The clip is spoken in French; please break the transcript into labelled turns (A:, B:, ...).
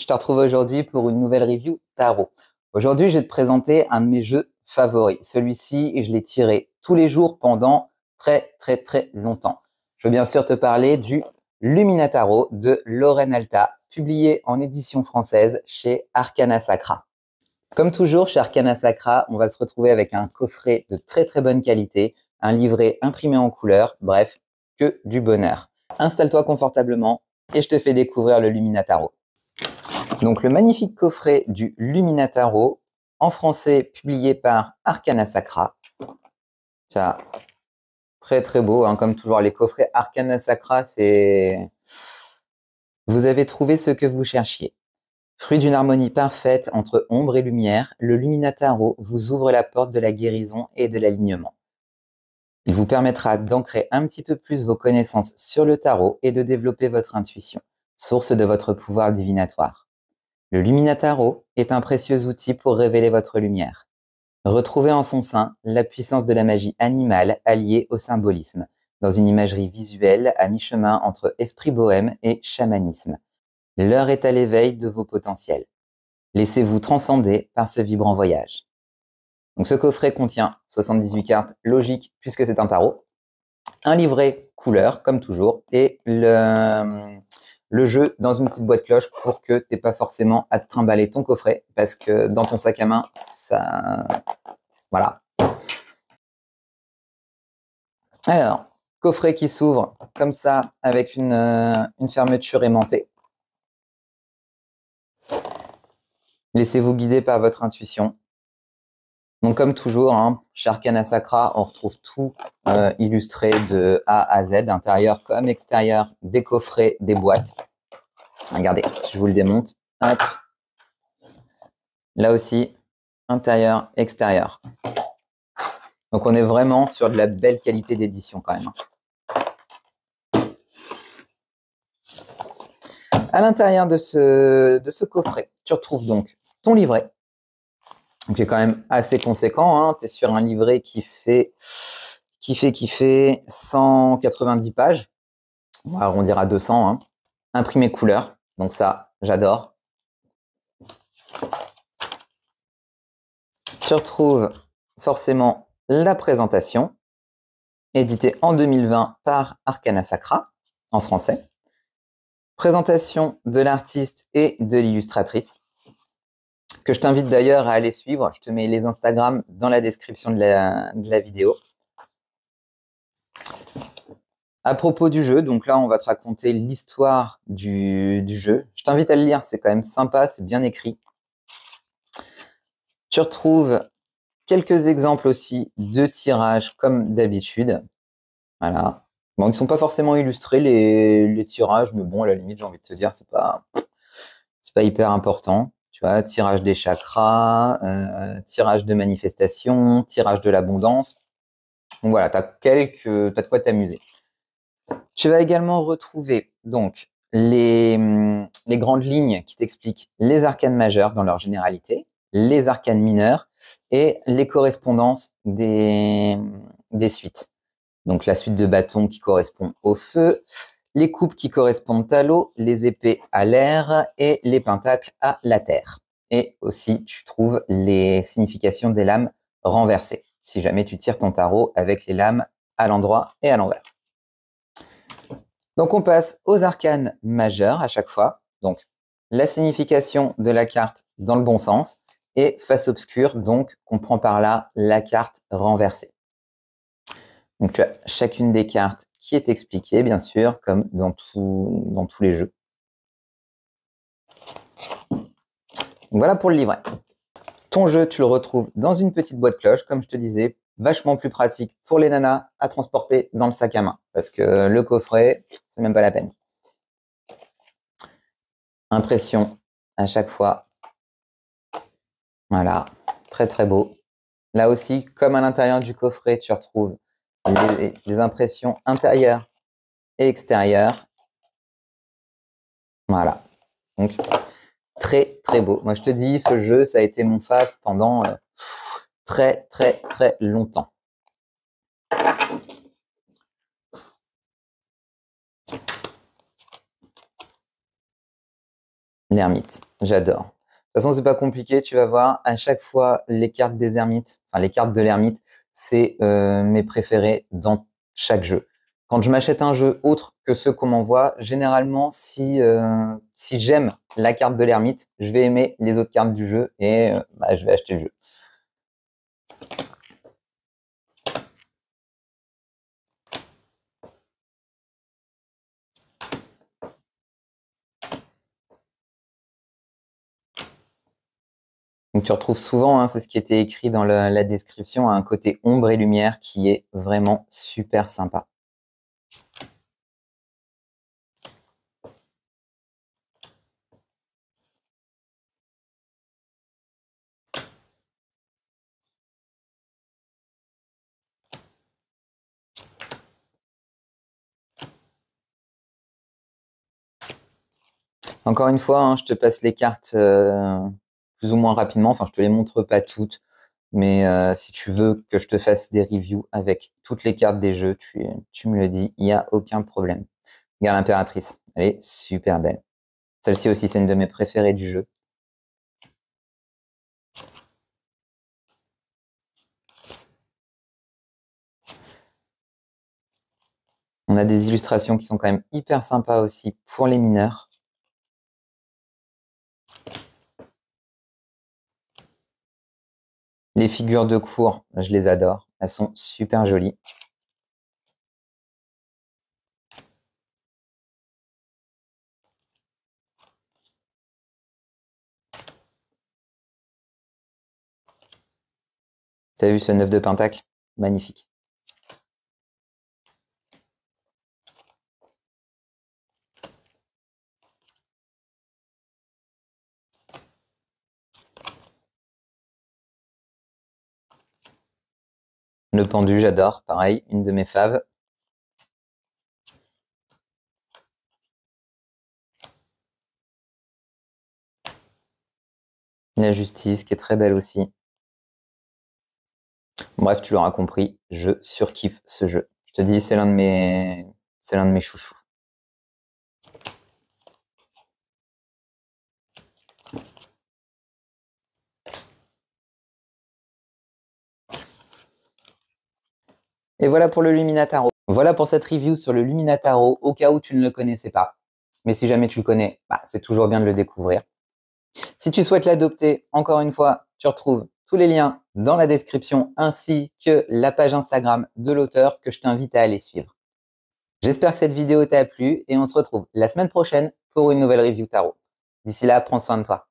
A: te retrouve aujourd'hui pour une nouvelle review tarot. Aujourd'hui, je vais te présenter un de mes jeux favoris. Celui-ci, je l'ai tiré tous les jours pendant très longtemps. Je veux bien sûr te parler du Lumina Tarot de Lorraine Alta, publié en édition française chez Arcana Sacra. Comme toujours, chez Arcana Sacra, on va se retrouver avec un coffret de très bonne qualité, un livret imprimé en couleur, bref, que du bonheur. Installe-toi confortablement et je te fais découvrir le Lumina Tarot. Donc le magnifique coffret du Lumina Tarot, en français publié par Arcana Sacra. Ça, très beau, hein, comme toujours les coffrets Arcana Sacra, c'est... Vous avez trouvé ce que vous cherchiez. Fruit d'une harmonie parfaite entre ombre et lumière, le Lumina Tarot vous ouvre la porte de la guérison et de l'alignement. Il vous permettra d'ancrer un petit peu plus vos connaissances sur le tarot et de développer votre intuition, source de votre pouvoir divinatoire. Le Lumina Tarot est un précieux outil pour révéler votre lumière. Retrouvez en son sein la puissance de la magie animale alliée au symbolisme, dans une imagerie visuelle à mi-chemin entre esprit bohème et chamanisme. L'heure est à l'éveil de vos potentiels. Laissez-vous transcender par ce vibrant voyage. Donc ce coffret contient 78 cartes logiques puisque c'est un tarot, un livret couleur comme toujours et le jeu dans une petite boîte cloche pour que tu n'aies pas forcément à te trimballer ton coffret parce que dans ton sac à main, ça... Voilà. Alors, coffret qui s'ouvre comme ça avec une fermeture aimantée. Laissez-vous guider par votre intuition. Donc comme toujours, hein, chez Arcana Sacra, on retrouve tout illustré de A à Z, intérieur comme extérieur, des coffrets, des boîtes. Regardez, si je vous le démonte, hop. Là aussi, intérieur, extérieur. Donc on est vraiment sur de la belle qualité d'édition quand même. À l'intérieur de ce coffret, tu retrouves donc ton livret, qui est quand même assez conséquent. Hein. Tu es sur un livret qui fait 190 pages. On va arrondir à 200. Hein. Imprimé couleur. Donc ça, j'adore. Tu retrouves forcément la présentation, éditée en 2020 par Arcana Sacra, en français. Présentation de l'artiste et de l'illustratrice, que je t'invite d'ailleurs à aller suivre. Je te mets les Instagram dans la description de la vidéo. À propos du jeu, donc là, on va te raconter l'histoire du jeu. Je t'invite à le lire, c'est quand même sympa, c'est bien écrit. Tu retrouves quelques exemples aussi de tirages comme d'habitude. Voilà. Bon, ils ne sont pas forcément illustrés, les tirages, mais bon, à la limite, j'ai envie de te dire, c'est pas hyper important. Tu vois, tirage des chakras, tirage de manifestation, tirage de l'abondance. Donc voilà, t'as de quoi t'amuser. Tu vas également retrouver donc les grandes lignes qui t'expliquent les arcanes majeures dans leur généralité, les arcanes mineures et les correspondances des suites. Donc la suite de bâtons qui correspond au feu, les coupes qui correspondent à l'eau, les épées à l'air et les pentacles à la terre. Et aussi, tu trouves les significations des lames renversées, si jamais tu tires ton tarot avec les lames à l'endroit et à l'envers. Donc on passe aux arcanes majeures à chaque fois. Donc la signification de la carte dans le bon sens et face obscure, donc on prend par là la carte renversée. Donc tu as chacune des cartes qui est expliquée, bien sûr, comme dans tous les jeux. Donc voilà pour le livret. Ton jeu, tu le retrouves dans une petite boîte cloche, comme je te disais, vachement plus pratique pour les nanas à transporter dans le sac à main, parce que le coffret, c'est même pas la peine. Impression à chaque fois. Voilà, très beau. Là aussi, comme à l'intérieur du coffret, tu retrouves les impressions intérieures et extérieures. Voilà. Donc, très beau. Moi, je te dis, ce jeu, ça a été mon fave pendant très longtemps. L'ermite, j'adore. De toute façon, c'est pas compliqué, tu vas voir. À chaque fois, les cartes des ermites, enfin les cartes de l'ermite, c'est mes préférés dans chaque jeu. Quand je m'achète un jeu autre que ceux qu'on m'envoie, généralement, si j'aime la carte de l'ermite, je vais aimer les autres cartes du jeu et je vais acheter le jeu. Donc tu retrouves souvent, hein, c'est ce qui était écrit dans la description, un côté ombre et lumière qui est vraiment super sympa. Encore une fois, hein, je te passe les cartes plus ou moins rapidement. Enfin, je te les montre pas toutes, mais si tu veux que je te fasse des reviews avec toutes les cartes des jeux, tu me le dis, il n'y a aucun problème. Regarde l'impératrice, elle est super belle. Celle-ci aussi, c'est une de mes préférées du jeu. On a des illustrations qui sont quand même hyper sympas aussi pour les mineurs. Les figures de cour, je les adore. Elles sont super jolies. T'as vu ce 9 de pentacle? Magnifique. Le pendu, j'adore. Pareil, une de mes faves. La justice, qui est très belle aussi. Bref, tu l'auras compris, je surkiffe ce jeu. Je te dis, c'est l'un de mes chouchous. Et voilà pour le Luminataro. Voilà pour cette review sur le Luminataro, au cas où tu ne le connaissais pas. Mais si jamais tu le connais, c'est toujours bien de le découvrir. Si tu souhaites l'adopter, encore une fois, tu retrouves tous les liens dans la description ainsi que la page Instagram de l'auteur que je t'invite à aller suivre. J'espère que cette vidéo t'a plu et on se retrouve la semaine prochaine pour une nouvelle review tarot. D'ici là, prends soin de toi.